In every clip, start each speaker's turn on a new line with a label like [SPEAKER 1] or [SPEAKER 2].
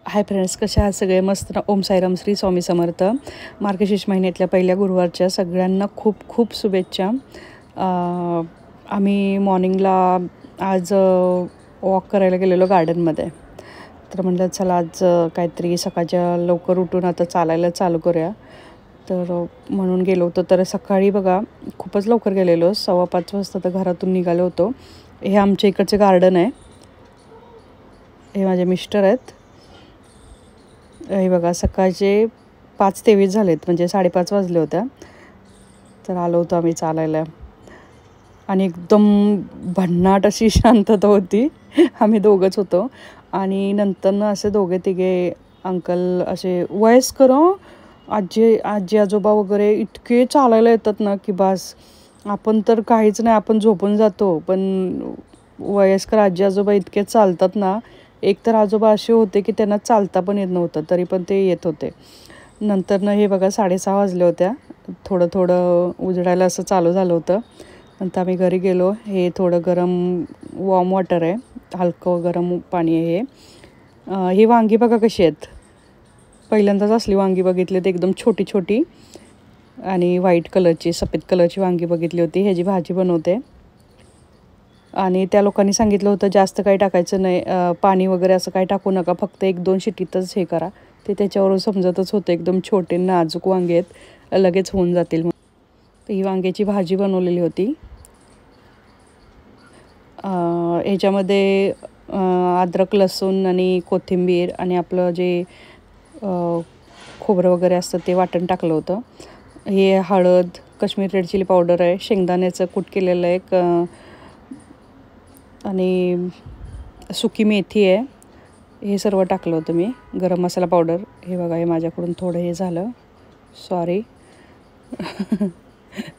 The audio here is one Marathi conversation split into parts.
[SPEAKER 1] हाय फ्रेंड्स, कशा आहात सगळे? मस्त ना. ओम साईराम, श्री स्वामी समर्थ. मार्गशीर्ष महिन्यातल्या पहिल्या गुरुवारच्या सगळ्यांना खूप खूप शुभेच्छा. आम्ही मॉर्निंगला आज वॉक करायला गेलेलो गार्डनमध्ये. तर म्हटलं चला आज काहीतरी सकाळच्या लवकर उठून आता चालायला चालू करूया. तर म्हणून गेलो होतो. तर सकाळी बघा खूपच लवकर गेलेलो, 5:15 वाजता तर घरातून निघालो होतो. हे आमच्या इकडचे गार्डन आहे. हे माझे मिस्टर आहेत. हे बघा सकाळचे 5:23 झालेत, म्हणजे 5:30 वाजले होत्या. तर आलो होतो आम्ही चालायला आणि एकदम भन्नाट अशी शांतता होती. आम्ही दोघंच होतो आणि नंतरनं असे दोघे तिघे अंकल, असे वयस्कर आजी आजोबा वगैरे इतके चालायला येतात ना की बस. आपण तर काहीच नाही, आपण झोपून जातो, पण वयस्कर आजी आजोबा इतके चालतात ना. एक तर आजोबा असे होते की त्यांना चालता पण येत नव्हतं, तरी पण ते येत होते. नंतरनं हे बघा 6:30 वाजले होत्या. थोडं थोडं उजडायला असं चालू झालं होतं. नंतर आम्ही घरी गेलो. हे थोडं गरम वॉर्म वॉटर आहे, हलकं गरम पाणी आहे हे. ही वांगी बघा कशी आहेत. पहिल्यांदाच असली वांगी बघितली, ते एकदम छोटी छोटी आणि व्हाईट कलरची, सफेद कलरची वांगी बघितली होती. ह्याची भाजी बनवते. आणि त्या लोकांनी सांगितलं होतं जास्त काही टाकायचं नाही, पाणी वगैरे असं काही टाकू नका, फक्त 1-2 शिटीतच हे करा. ते त्याच्यावरून समजतच होतं, एकदम छोटे नाजूक वांगे आहेत, लगेच होऊन जातील. तर ही वांग्याची भाजी बनवलेली होती. ह्याच्यामध्ये अद्रक, लसूण आणि कोथिंबीर आणि आपलं जे खोबरं वगैरे असतं ते वाटण टाकलं होतं. हे हळद, काश्मीर रेड चिली पावडर आहे, शेंगदाण्याचं कूट केलेलं आहे, आणि सुकी मेथी आहे. हे सर्व टाकलं होतं मी. गरम मसाला पावडर. हे बघा, हे माझ्याकडून थोडं हे झालं, सॉरी.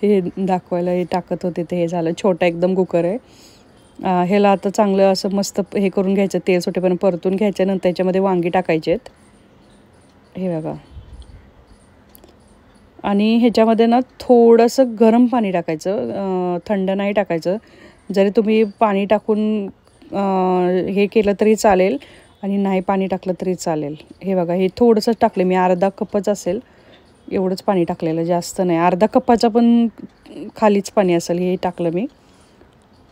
[SPEAKER 1] हे दाखवायला हे टाकत होते ते हे झालं. छोटा एकदम कुकर आहे. ह्याला आता चांगलं असं मस्त हे करून घ्यायचं, तेल सुटेपर्यंत परतून घ्यायचं. नंतर त्याच्यामध्ये वांगी टाकायचे आहेत. हे बघा. आणि ह्याच्यामध्ये ना थोडंसं गरम पाणी टाकायचं, थंड नाही टाकायचं. जरी तुम्ही पाणी टाकून हे केलं तरी चालेल आणि नाही पाणी टाकलं तरी चालेल. हे बघा, हे थोडंसंच टाकलं मी, अर्धा कपच असेल एवढंच पाणी टाकलेलं, जास्त नाही. अर्धा कपाचं पण खालीच पाणी असेल हे टाकलं मी,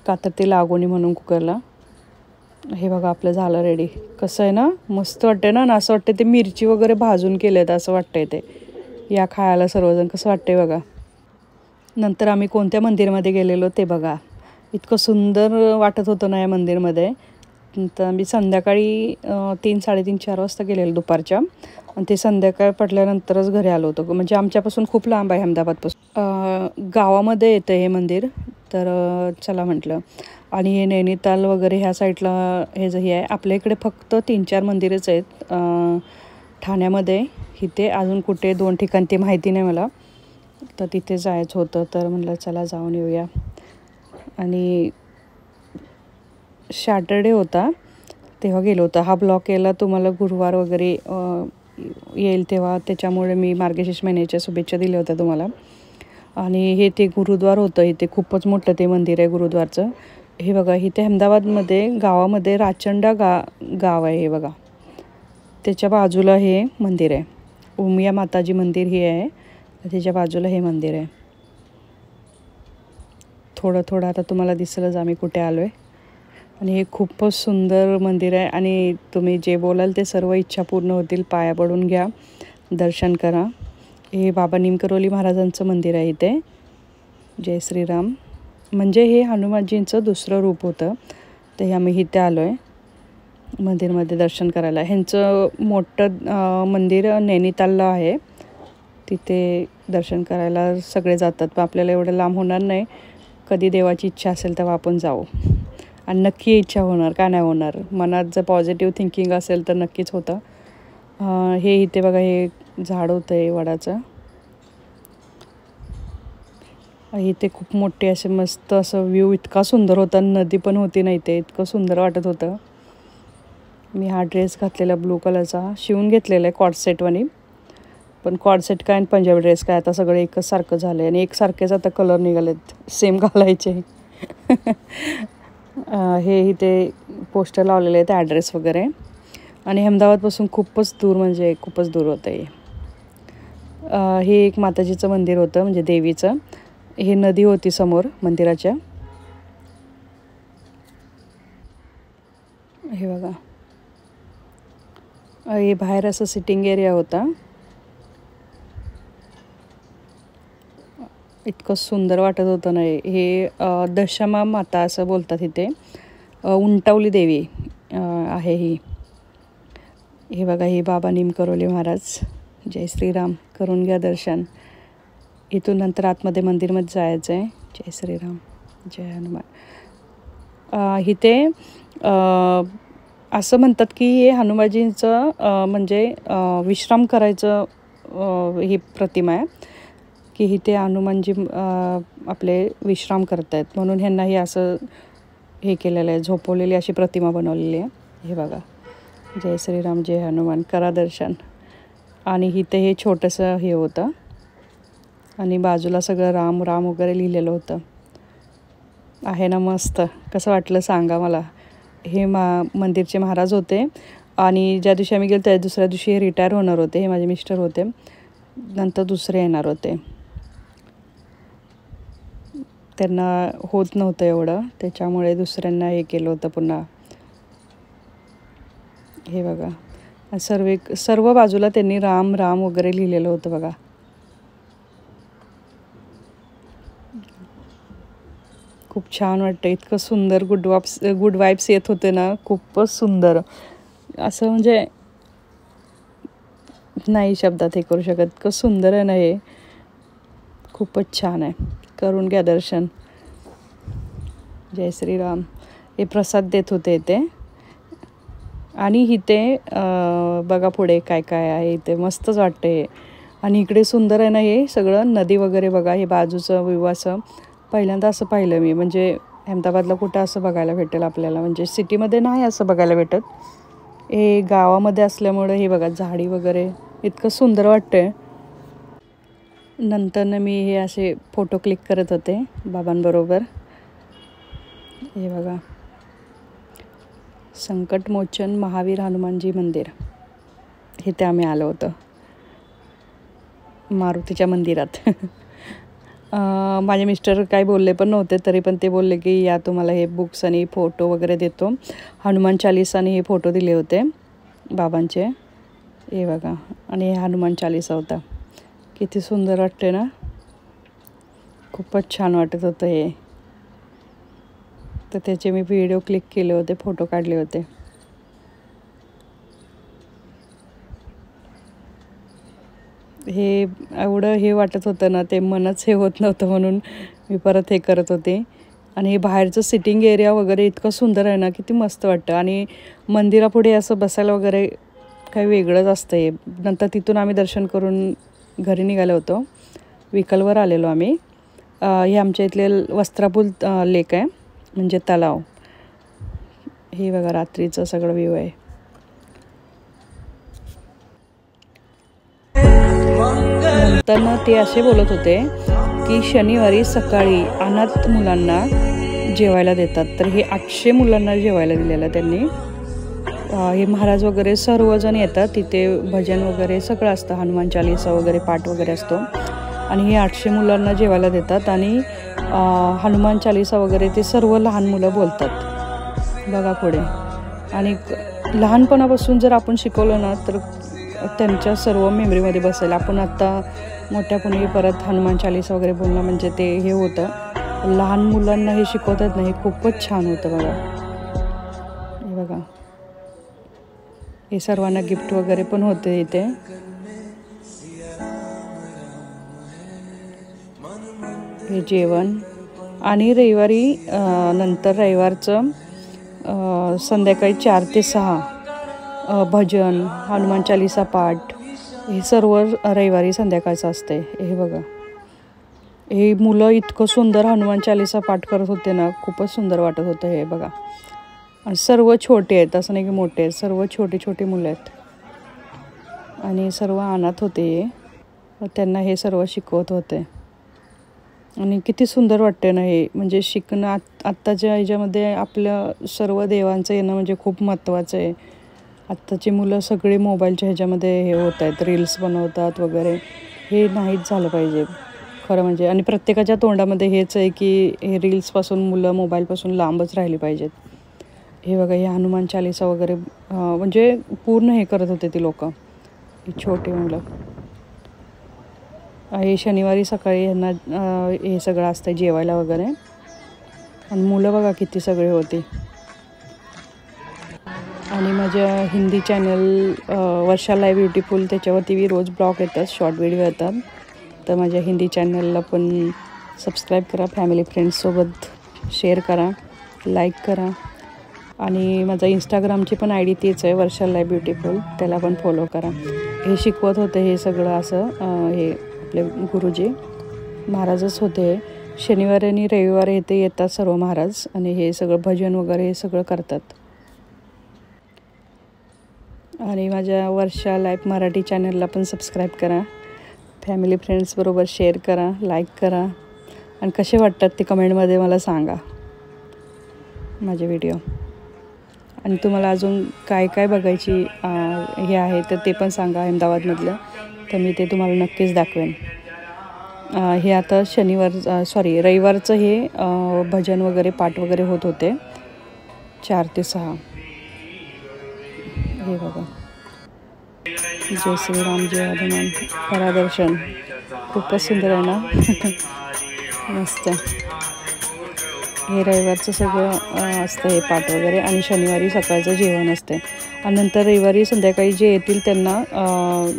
[SPEAKER 1] का तर ते लागोनी म्हणून कुकरला. हे बघा आपलं झालं रेडी. कसं आहे ना, मस्त वाटते ना. असं वाटतं ते मिरची वगैरे भाजून केले तर असं वाटतंय ते. या खायला सर्वजण कसं वाटतंय बघा. नंतर आम्ही कोणत्या मंदिरामध्ये गेलेलो ते बघा. इतकं सुंदर वाटत होतं ना या मंदिरमध्ये. तर आम्ही संध्याकाळी 3-3:30-4 वाजता गेलेलो दुपारच्या, आणि ते संध्याकाळ पडल्यानंतरच घरी आलो होतो. म्हणजे आमच्यापासून खूप लांब आहे, अहमदाबादपासून. गावामध्ये येतं हे मंदिर. तर चला म्हटलं. आणि हे नैनिताल वगैरे ह्या साईडला हे जे हे आहे. आपल्या इकडे फक्त 3-4 मंदिरच आहेत ठाण्यामध्ये. इथे अजून कुठे 2 ठिकाण ते माहिती नाही मला. तर तिथे जायचं होतं, तर म्हटलं चला जाऊन येऊया. आणि सॅटर्डे होता तेव्हा गेलो होतं. हा ब्लॉग केला तुम्हाला गुरुवार वगैरे येईल तेव्हा, त्याच्यामुळे मी मार्गशीर्ष महिन्याच्या शुभेच्छा दिल्या होत्या तुम्हाला. आणि हे ते गुरुद्वार होतं. इथे खूपच मोठं ते मंदिर आहे गुरुद्वारचं. हे बघा, इथे अहमदाबादमध्ये गावामध्ये राचंडा गाव आहे. हे बघा, त्याच्या बाजूला हे मंदिर आहे. उमिया माताजी मंदिर हे आहे, त्याच्या बाजूला हे मंदिर आहे. थोडं थोडं आता तुम्हाला दिसलंच आम्ही कुठे आलो आहे. आणि हे खूपच सुंदर मंदिर आहे. आणि तुम्ही जे बोलाल ते सर्व इच्छा पूर्ण होतील. पाया पडून घ्या, दर्शन करा. हे बाबा निमकरोली महाराजांचं मंदिर आहे इथे. जय श्रीराम. म्हणजे हे हनुमानजींचं दुसरं रूप होतं. ते आम्ही इथे आलो आहे मंदिरमध्ये दर्शन करायला. ह्यांचं मोठं मंदिर नैनितालला आहे, तिथे दर्शन करायला सगळे जातात. पण आपल्याला एवढं लांब होणार नाही. कधी देवाची इच्छा असेल तेव्हा आपण जाऊ. आणि नक्की इच्छा होणार, का नाही होणार. मनात जर पॉझिटिव्ह थिंकिंग असेल तर नक्कीच होतं. हे इथे बघा, हे झाड होतं आहे वडाचं. इथे खूप मोठे असे मस्त असं व्ह्यू, इतका सुंदर होता. नदी पण होती ना इथे, इतकं सुंदर वाटत होतं. मी हा ड्रेस घातलेला ब्लू कलरचा, शिवून घेतलेला आहे कॉर्डसेटवानी. पण कॉर्डसेट काय आणि पंजाबी ड्रेस काय, आता सगळं एकच सारखं झालं आहे. आणि एकसारखेच आता कलर निघालेत, सेम घालायचे. हे इथे पोस्टर लावलेले आहेत, ॲड्रेस वगैरे. आणि अहमदाबादपासून खूपच दूर, म्हणजे खूपच दूर होतं हे. हे एक माताजीचं मंदिर होतं, म्हणजे देवीचं. हे नदी होती समोर मंदिराच्या. हे बघा, हे बाहेर असं सिटिंग एरिया होता. इतकं सुंदर वाटत होतं ना हे. दशमा माता असं बोलतात इथे. उंटावली देवी आहे ही. हे बघा, हे बाबा निमकरोली महाराज. जय श्रीराम. करून घ्या दर्शन. इथून नंतर आतमध्ये मंदिरमध्ये जायचं आहे. जय श्रीराम, जय हनुमान. इथे असं म्हणतात की हे हनुमानजींचं म्हणजे विश्राम करायचं ही प्रतिमा आहे, की इथे हनुमानजी आपले विश्राम करत आहेत, म्हणून ह्यांना हे असं हे केलेलं आहे, झोपवलेली अशी प्रतिमा बनवलेली आहे. हे बघा, जय श्रीराम, जय हनुमान. करा दर्शन. आणि इथे हे छोटंसं हे होतं आणि बाजूला सगळं राम राम वगैरे लिहिलेलं होतं. आहे ना मस्त? कसं वाटलं सांगा मला. हे मंदिरचे महाराज होते आणि ज्या दिवशी आम्ही गेलो त्या दुसऱ्या दिवशी हे रिटायर होणार होते. हे माझे मिस्टर होते, नंतर दुसरे येणार होते. त्यांना होत नव्हतं एवढं, त्याच्यामुळे दुसऱ्यांना हे केलं होतं पुन्हा. हे बघा, सर्व बाजूला त्यांनी राम राम वगैरे लिहिलेलं होतं बघा. खूप छान वाटतं. इतकं सुंदर गुड वाइब्स येत होते ना, खूपच सुंदर. असं म्हणजे नाही शब्दात हे करू शकत, इतकं सुंदर आहे ना हे. खूपच छान आहे. करून घ्या दर्शन. जय श्रीराम. हे प्रसाद देत होते इथे. आणि इथे बघा पुढे काय काय आहे. इथे मस्तच वाटतं हे. आणि इकडे सुंदर आहे ना हे सगळं, नदी वगैरे बघा. हे बाजूचं व्ह्यू असं पहिल्यांदा असं पाहिलं मी. म्हणजे अहमदाबादला कुठं असं बघायला भेटेल आपल्याला, म्हणजे सिटीमध्ये नाही असं बघायला भेटत. हे गावामध्ये असल्यामुळे हे बघा, झाडी वगैरे इतकं सुंदर वाटतंय. नंतर मी हे असे फोटो क्लिक करत होते बाबांबरोबर. हे बघा, संकटमोचन महावीर हनुमानजी मंदिर. इथे आम्ही आलो होतो मारुतीच्या मंदिरात. माझे मिस्टर काय बोलले पण नव्हते, तरी पण ते बोलले की या तुम्हाला हे बुक्स आणि फोटो वगैरे देतो. हनुमान चालीसाने हे फोटो दिले होते बाबांचे. हे बघा, आणि हे हनुमान चालीसा होता. किती सुंदर वाटते ना. खूपच छान वाटत होतं हे. तर त्याचे मी व्हिडिओ क्लिक केले होते, फोटो काढले होते. हे एवढं हे वाटत होतं ना, ते मनच हे होत नव्हतं, म्हणून मी परत हे करत होते. आणि हे बाहेरचं सिटिंग एरिया वगैरे इतकं सुंदर आहे ना, किती मस्त वाटतं. आणि मंदिरापुढे असं बसायला वगैरे काही वेगळंच असतं हे. नंतर तिथून आम्ही दर्शन करून घरी निघालो होतो. व्हेकलवर आलेलो आम्ही. हे आमच्या इथले वस्त्रापूल लेक आहे, म्हणजे तलाव. हे बघा, रात्रीचं सगळं व्ह्यू आहे. नंतर ते असे बोलत होते की शनिवारी सकाळी अनाथ मुलांना जेवायला देतात. तर हे 800 मुलांना जेवायला दिलेलं त्यांनी. हे महाराज वगैरे सर्वजण येतात तिथे. भजन वगैरे सगळं असतं, हनुमान चालीसा वगैरे पाठ वगैरे असतो. आणि हे 800 मुलांना जेवायला देतात. आणि हनुमान चालीसा वगैरे ते सर्व लहान मुलं बोलतात बघा पुढे. आणि लहानपणापासून जर आपण शिकवलं ना, तर त्यांच्या सर्व मेमरीमध्ये बसेल. आपण आत्ता मोठ्यापणी परत हनुमान चालीसा वगैरे बोलणं म्हणजे ते हे होतं. लहान मुलांना हे शिकवतात ना, हे खूपच छान होतं बघा. हे बघा, हे सर्वांना गिफ्ट वगैरे पण होते इथे. हे जेवण. आणि रविवारी नंतर रविवारचं संध्याकाळी 4 ते 6 भजन, हनुमान चालीसा पाठ, हे सर्व रविवारी संध्याकाळचं असते. हे बघा, हे मुलं इतकं सुंदर हनुमान चालीसा पाठ करत होते ना, खूपच सुंदर वाटत होतं. हे बघा, सर्व छोटे आहेत, असं नाही की मोठे आहेत, सर्व छोटे छोटे मुलं आहेत. आणि सर्व अनाथ होते, त्यांना हे सर्व शिकवत होते. आणि किती सुंदर वाटते ना हे. म्हणजे शिकणं आत्ताच्या ह्याच्यामध्ये आपल्या सर्व देवांचं येणं म्हणजे खूप महत्त्वाचं आहे. आत्ताची मुलं सगळे मोबाईलच्या ह्याच्यामध्ये हे होत आहेत, रील्स बनवतात वगैरे. हे नाहीच झालं पाहिजे खरं म्हणजे. आणि प्रत्येकाच्या तोंडामध्ये हेच आहे की हे रील्सपासून मुलं मोबाईलपासून लांबच राहिली पाहिजेत. हे बघा, हे हनुमान चालीसा वगैरे म्हणजे पूर्ण हे करत होते ती लोकं, ही छोटी मुलं. हे शनिवारी सकाळी ह्यांना हे सगळं असतं जेवायला वगैरे. आणि मुलं बघा किती सगळे होते. आणि माझ्या हिंदी चॅनल वर्षा लाईव्ह ब्युटिफुल, त्याच्यावरती मी रोज ब्लॉग येतात, शॉर्ट व्हिडिओ येतात. तर माझ्या हिंदी चॅनलला पण सबस्क्राईब करा, फॅमिली फ्रेंड्ससोबत शेअर करा, लाईक करा. आणि माझा इंस्टाग्रामची पण ID तीच आहे, वर्षा लाईव्ह ब्युटिफुल, त्याला पण फॉलो करा. हे शिकवत होते हे सगळं असं, हे आपले गुरुजी महाराजच होते. शनिवारी आणि रविवारी इथे येतात सर्व महाराज आणि हे सगळं भजन वगैरे हे सगळं करतात. आणि माझ्या वर्षा लाईव्ह मराठी चॅनलला पण सबस्क्राईब करा, फॅमिली फ्रेंड्सबरोबर शेअर करा, लाईक करा. आणि कसे वाटतात ते कमेंटमध्ये मला सांगा माझे व्हिडिओ. आणि तुम्हाला अजून काय काय बघायची हे आहे तर ते पण सांगा अहमदाबादमधलं, तर मी ते तुम्हाला नक्कीच दाखवेन. हे आता रविवारचं हे भजन वगैरे पाठ वगैरे होत होते 4 ते 6. हे बघा, जय श्रीराम जय हनुमान, करा दर्शन. खूपच सुंदर आहे ना. मस्त. हे रविवारचं सगळं असतं हे पाठ वगैरे. आणि शनिवारी सकाळचं जेवण असते. आणि नंतर रविवारी संध्याकाळी जे येतील त्यांना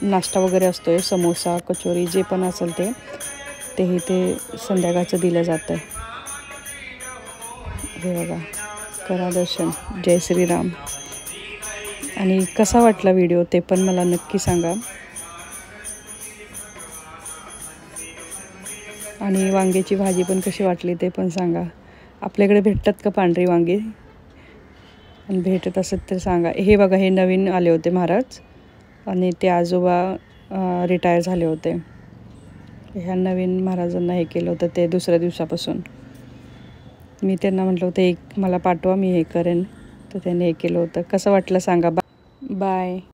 [SPEAKER 1] नाश्ता वगैरे असतो आहे, समोसा कचोरी जे पण असेल तेही ते संध्याकाळचं दिलं जातं. हे बघा, करा दर्शन. जय श्रीराम. आणि कसा वाटला व्हिडिओ ते पण मला नक्की सांगा. आणि वांग्याची भाजी पण कशी वाटली ते पण सांगा. आपल्याकडे भेटतात का पांढरी वांगी? आणि भेटत असेल तर सांगा. हे बघा, हे नवीन आले होते महाराज आणि ते आजोबा रिटायर झाले होते. ह्या नवीन महाराजांना हे केलं होतं ते दुसऱ्या दिवसापासून. मी त्यांना म्हटलं होतं एक मला पाठवा, मी हे करेन. तर त्यांनी हे केलं होतं. कसं वाटलं सांगा. बाय.